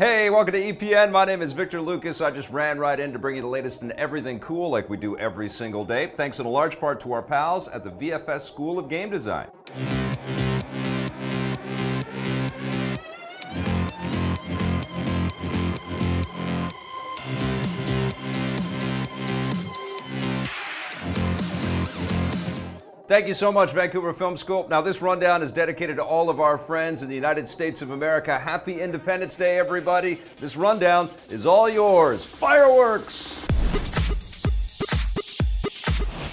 Hey, welcome to EPN. My name is Victor Lucas. I just ran right in to bring you the latest in everything cool like we do every single day, thanks in a large part to our pals at the VFS School of Game Design. Thank you so much, Vancouver Film School. Now, this rundown is dedicated to all of our friends in the United States of America. Happy Independence Day, everybody. This rundown is all yours. Fireworks!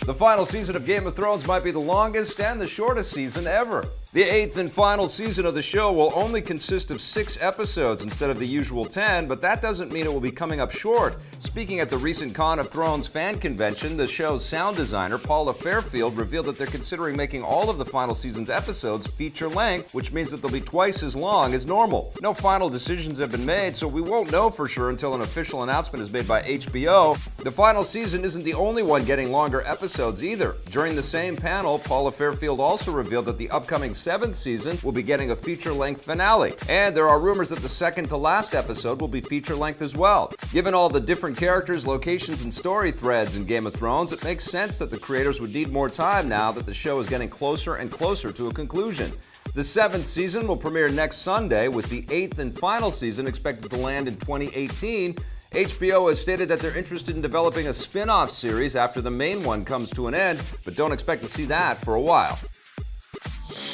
The final season of Game of Thrones might be the longest and the shortest season ever. The 8th and final season of the show will only consist of 6 episodes instead of the usual 10, but that doesn't mean it will be coming up short. Speaking at the recent Con of Thrones fan convention, the show's sound designer, Paula Fairfield, revealed that they're considering making all of the final season's episodes feature-length, which means that they'll be twice as long as normal. No final decisions have been made, so we won't know for sure until an official announcement is made by HBO. The final season isn't the only one getting longer episodes either. During the same panel, Paula Fairfield also revealed that the upcoming 7th season will be getting a feature-length finale. And there are rumors that the second to last episode will be feature-length as well. Given all the different characters, locations, and story threads in Game of Thrones, it makes sense that the creators would need more time now that the show is getting closer and closer to a conclusion. The 7th season will premiere next Sunday, with the 8th and final season expected to land in 2018. HBO has stated that they're interested in developing a spin-off series after the main one comes to an end, but don't expect to see that for a while.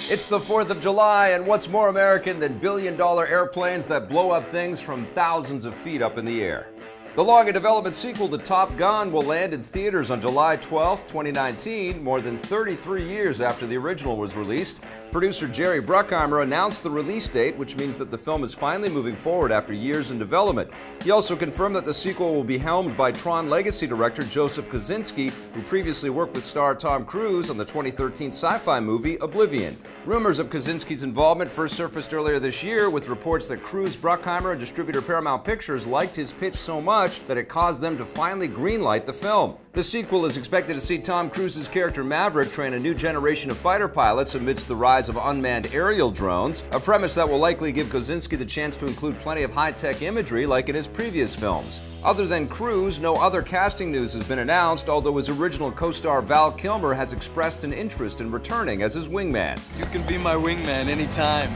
It's the 4th of July, and what's more American than billion-dollar airplanes that blow up things from thousands of feet up in the air? The long-in-development sequel to Top Gun will land in theaters on July 12, 2019, more than 33 years after the original was released. Producer Jerry Bruckheimer announced the release date, which means that the film is finally moving forward after years in development. He also confirmed that the sequel will be helmed by Tron Legacy director Joseph Kosinski, who previously worked with star Tom Cruise on the 2013 sci-fi movie Oblivion. Rumors of Kosinski's involvement first surfaced earlier this year, with reports that Cruise, Bruckheimer, and distributor Paramount Pictures liked his pitch so much that it caused them to finally greenlight the film. The sequel is expected to see Tom Cruise's character Maverick train a new generation of fighter pilots amidst the rise of unmanned aerial drones, a premise that will likely give Kosinski the chance to include plenty of high-tech imagery like in his previous films. Other than Cruise, no other casting news has been announced, although his original co-star Val Kilmer has expressed an interest in returning as his wingman. You can be my wingman anytime.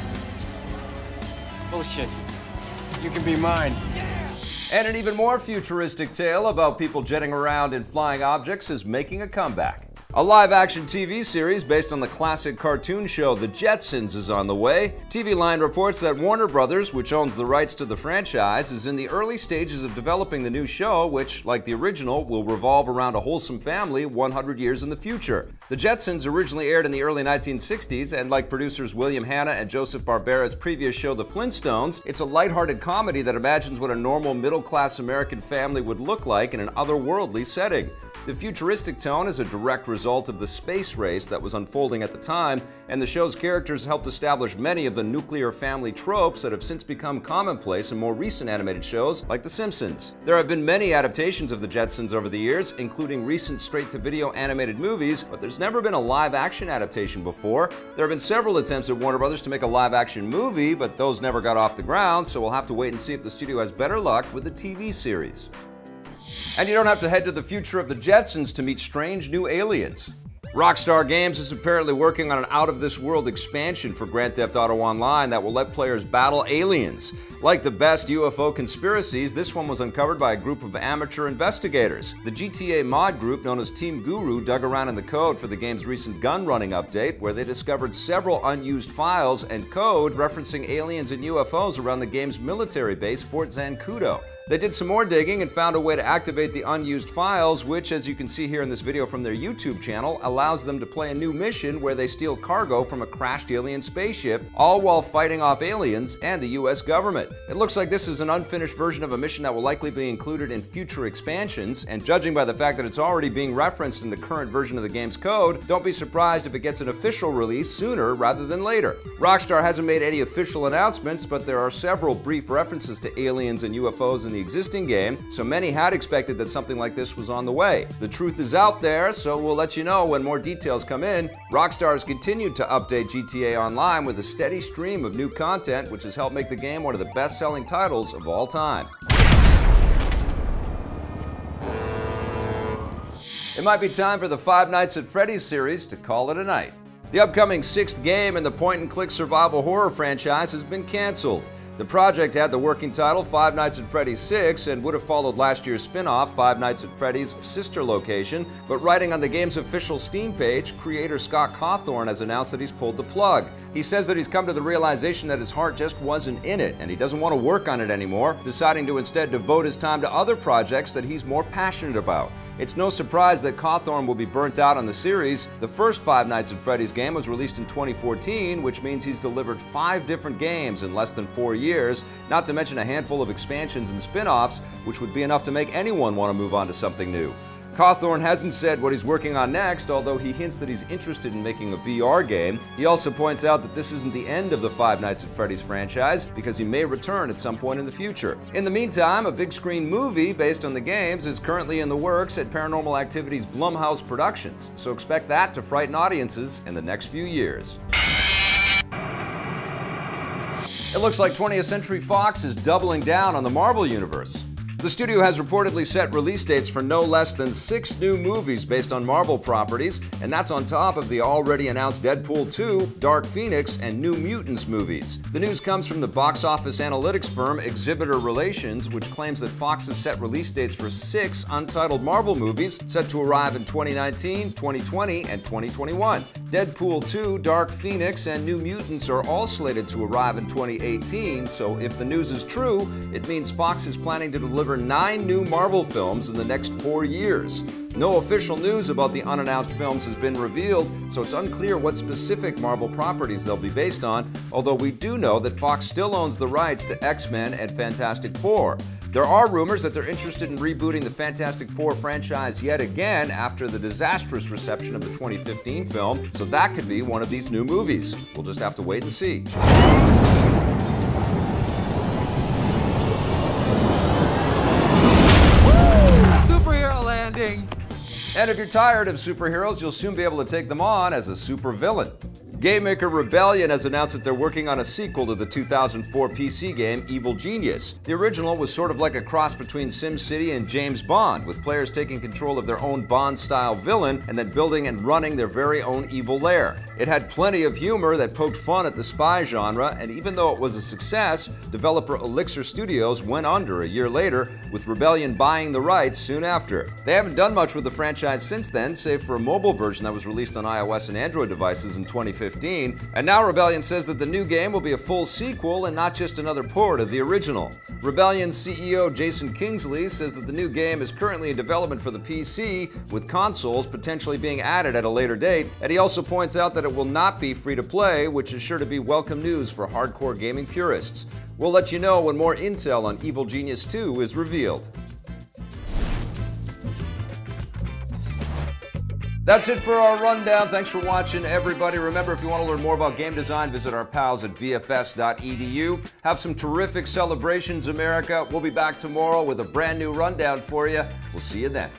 Bullshit. You can be mine. And an even more futuristic tale about people jetting around in flying objects is making a comeback. A live-action TV series based on the classic cartoon show The Jetsons is on the way. TV Line reports that Warner Brothers, which owns the rights to the franchise, is in the early stages of developing the new show, which, like the original, will revolve around a wholesome family 100 years in the future. The Jetsons originally aired in the early 1960s, and like producers William Hanna and Joseph Barbera's previous show The Flintstones, it's a lighthearted comedy that imagines what a normal middle-class American family would look like in an otherworldly setting. The futuristic tone is a direct result of the space race that was unfolding at the time, and the show's characters helped establish many of the nuclear family tropes that have since become commonplace in more recent animated shows like The Simpsons. There have been many adaptations of the Jetsons over the years, including recent straight-to-video animated movies, but there's never been a live-action adaptation before. There have been several attempts at Warner Brothers to make a live-action movie, but those never got off the ground, so we'll have to wait and see if the studio has better luck with the TV series. And you don't have to head to the future of the Jetsons to meet strange new aliens. Rockstar Games is apparently working on an out-of-this-world expansion for Grand Theft Auto Online that will let players battle aliens. Like the best UFO conspiracies, this one was uncovered by a group of amateur investigators. The GTA mod group known as Team Guru dug around in the code for the game's recent gun-running update, where they discovered several unused files and code referencing aliens and UFOs around the game's military base, Fort Zancudo. They did some more digging and found a way to activate the unused files, which, as you can see here in this video from their YouTube channel, allows them to play a new mission where they steal cargo from a crashed alien spaceship, all while fighting off aliens and the US government. It looks like this is an unfinished version of a mission that will likely be included in future expansions, and judging by the fact that it's already being referenced in the current version of the game's code, don't be surprised if it gets an official release sooner rather than later. Rockstar hasn't made any official announcements, but there are several brief references to aliens and UFOs in the the existing game, so many had expected that something like this was on the way. The truth is out there, so we'll let you know when more details come in. Rockstar has continued to update GTA Online with a steady stream of new content, which has helped make the game one of the best-selling titles of all time. It might be time for the Five Nights at Freddy's series to call it a night. The upcoming 6th game in the point-and-click survival horror franchise has been canceled. The project had the working title Five Nights at Freddy's 6 and would have followed last year's spin-off Five Nights at Freddy's sister location, but writing on the game's official Steam page, creator Scott Cawthorn has announced that he's pulled the plug. He says that he's come to the realization that his heart just wasn't in it and he doesn't want to work on it anymore, deciding to instead devote his time to other projects that he's more passionate about. It's no surprise that Cawthorn will be burnt out on the series. The first Five Nights at Freddy's game was released in 2014, which means he's delivered 5 different games in less than 4 years, not to mention a handful of expansions and spin-offs, which would be enough to make anyone want to move on to something new. Cawthorn hasn't said what he's working on next, although he hints that he's interested in making a VR game. He also points out that this isn't the end of the Five Nights at Freddy's franchise, because he may return at some point in the future. In the meantime, a big screen movie based on the games is currently in the works at Paranormal Activity's Blumhouse Productions, so expect that to frighten audiences in the next few years. It looks like 20th Century Fox is doubling down on the Marvel Universe. The studio has reportedly set release dates for no less than 6 new movies based on Marvel properties, and that's on top of the already announced Deadpool 2, Dark Phoenix, and New Mutants movies. The news comes from the box office analytics firm Exhibitor Relations, which claims that Fox has set release dates for 6 untitled Marvel movies set to arrive in 2019, 2020, and 2021. Deadpool 2, Dark Phoenix, and New Mutants are all slated to arrive in 2018, so if the news is true, it means Fox is planning to deliver 9 new Marvel films in the next 4 years. No official news about the unannounced films has been revealed, so it's unclear what specific Marvel properties they'll be based on, although we do know that Fox still owns the rights to X-Men and Fantastic Four. There are rumors that they're interested in rebooting the Fantastic Four franchise yet again after the disastrous reception of the 2015 film, so that could be one of these new movies. We'll just have to wait and see. And if you're tired of superheroes, you'll soon be able to take them on as a supervillain. Game maker Rebellion has announced that they're working on a sequel to the 2004 PC game Evil Genius. The original was sort of like a cross between SimCity and James Bond, with players taking control of their own Bond-style villain and then building and running their very own evil lair. It had plenty of humor that poked fun at the spy genre, and even though it was a success, developer Elixir Studios went under a year later, with Rebellion buying the rights soon after. They haven't done much with the franchise since then, save for a mobile version that was released on iOS and Android devices in 2015. And now Rebellion says that the new game will be a full sequel and not just another port of the original. Rebellion's CEO Jason Kingsley says that the new game is currently in development for the PC, with consoles potentially being added at a later date, and he also points out that it will not be free to play, which is sure to be welcome news for hardcore gaming purists. We'll let you know when more intel on Evil Genius 2 is revealed. That's it for our rundown. Thanks for watching, everybody. Remember, if you want to learn more about game design, visit our pals at VFS.edu. Have some terrific celebrations, America. We'll be back tomorrow with a brand new rundown for you. We'll see you then.